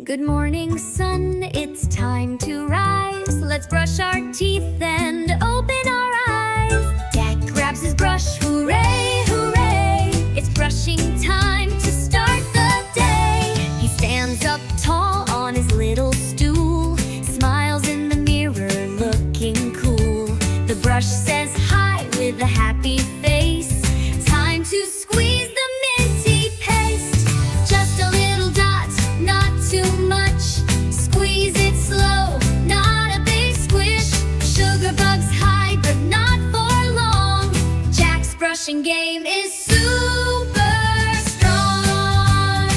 Good morning, sun, it's time to rise. Let's brush our teeth and open our eyes. Dad grabs his brush, hooray, hooray. It's brushing time to start the day. He stands up tall on his little stool, smiles in the mirror, looking cool. The brush says hi with a happy face. Time to squeeze the minty paste. Just a little dot, not too much. Squeeze it slow, not a big squish. Sugar bugs hide, but not for long. Jack's brushing game is super strong.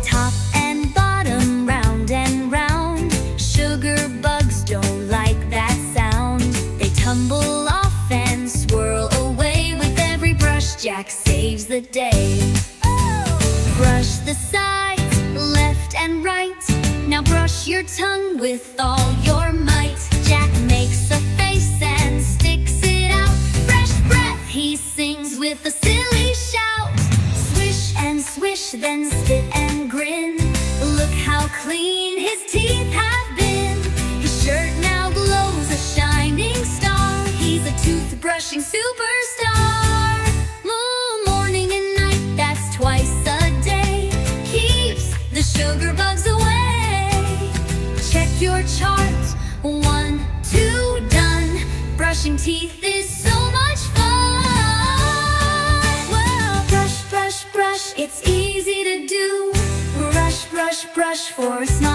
Top and bottom, round and round. Sugar bugs don't like that sound. They tumble off and swirl away. With every brush, Jack saves the day. Brush the sides, left and right. Now brush your tongue with all your might. Jack makes a face and sticks it out. Fresh breath, he sings with a silly shout. Swish and swish, then spit and grin. Look how clean his teeth have been. His shirt now glows a shining star. He's a toothbrushing superstar. Morning and night, that's twice a day. Keeps the sugar bugs away. Check your chart, 1, 2, done. Brushing teeth is so much fun. Well, brush, brush, brush, it's easy to do. Brush, brush, brush for a smile.